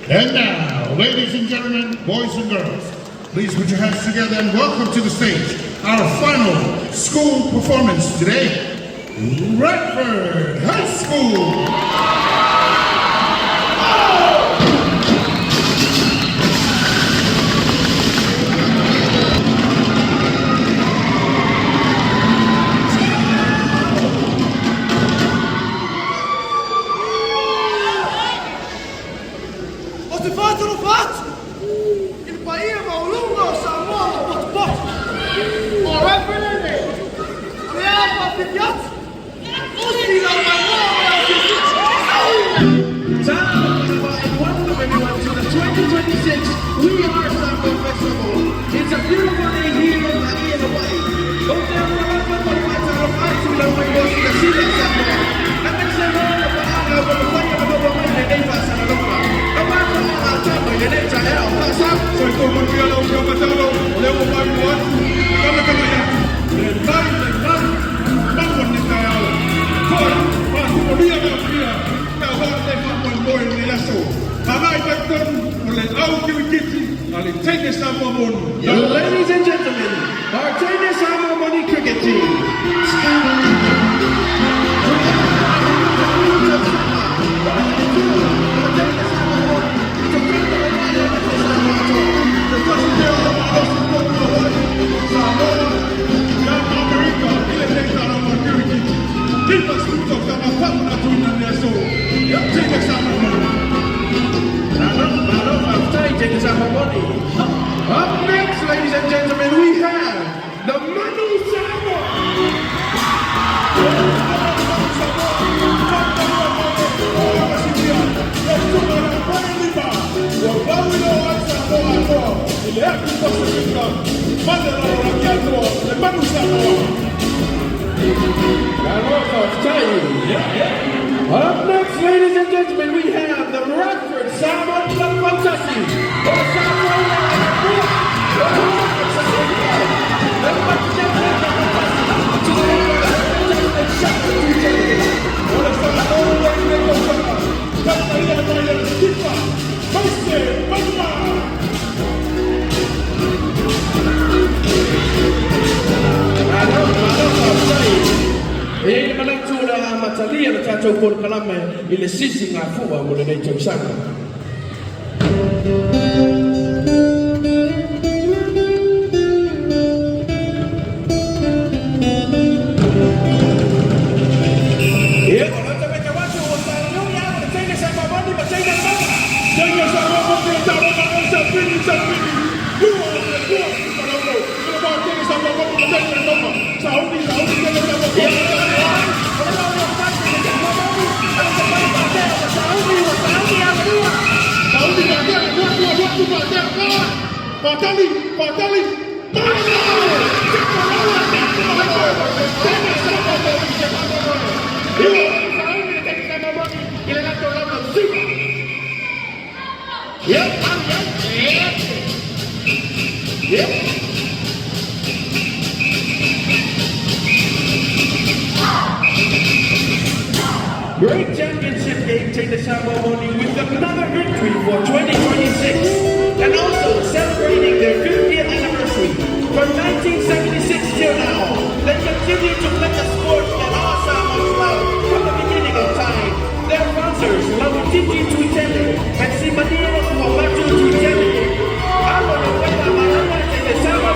And now, ladies and gentlemen, boys and girls, please put your hands together and welcome to the stage our final school performance today, Radford High School. Il paese va lungo, Samoa, pot. Ora prendete. Abbiamo affittiato. Tutti la welcome everyone to the 2026 We Are Samoa Festival. It's a beautiful day here in Hawaii. Go down to the Radford for the lights out of lights to the way goes to the city of Samoa. And then say, oh, the Bahama, but the fire of the woman, and they pass on the local. Soy como el día de un matado, le voy a igual, dame que vaya, le vamos a necesitar, más como día de día, la guarda de más por el de la so, mamá y perdón, por el auto y kitty, al intende Samoan. Ladies and gentlemen, our Tene Samoan cricket team. Up next, ladies and gentlemen, we have the Money Samoa. Up next, ladies and gentlemen, we have the Radford Samoan Fantasy. E managgiura la Matalia la caccia un po' il calame e le sissi nga fuwa mo le nei tausaga. Patali! Yep. Great championship game take the Samoa with another victory for 2026 and also celebrating their 50th anniversary. From 1976 till now, they continue to play the sport that all Samoans love from the beginning of time. Their sponsors, Lawititi Tuitele and Simaniro Wamatu Tuitele. Alo na kwenda marama take the Samoa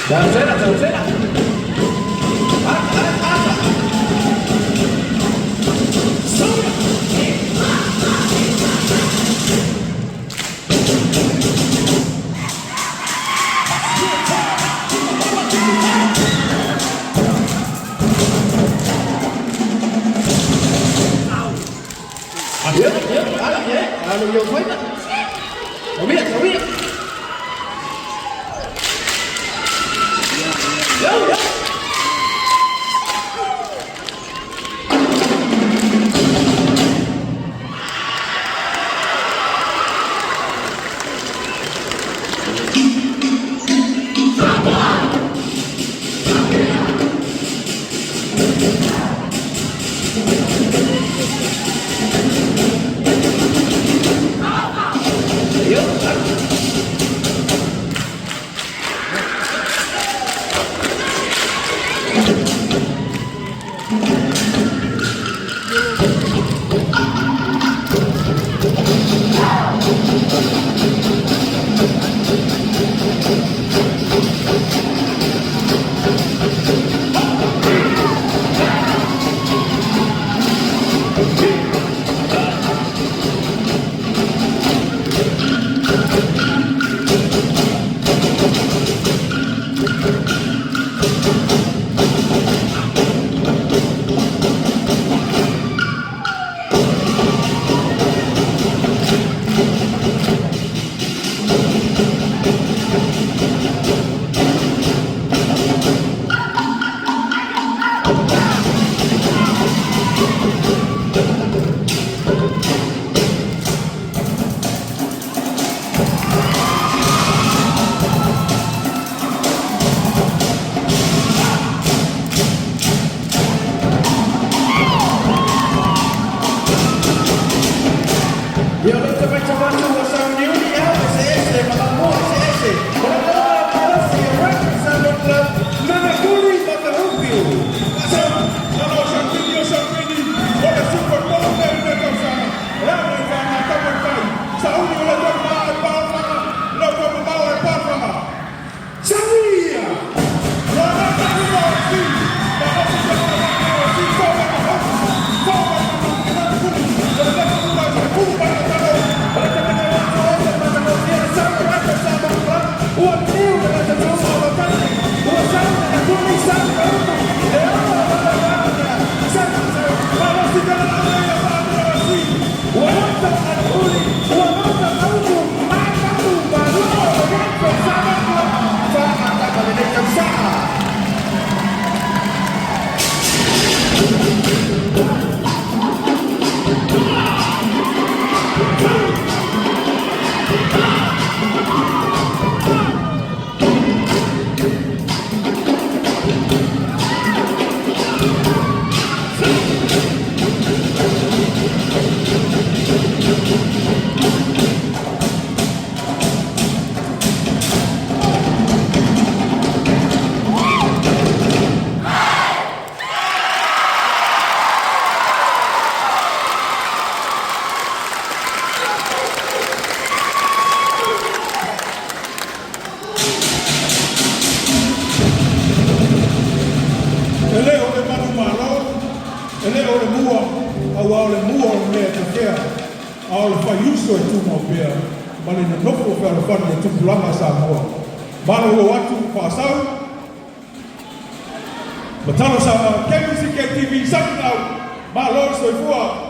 Tercera. Asa. Ano yung fight na? Sabihan! Yo! Samoa. Mana ua watu whaasau. Matano sa KMCK TV Sakinau. Ma lor soifua.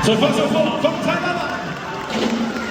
So first of all, from Thailand.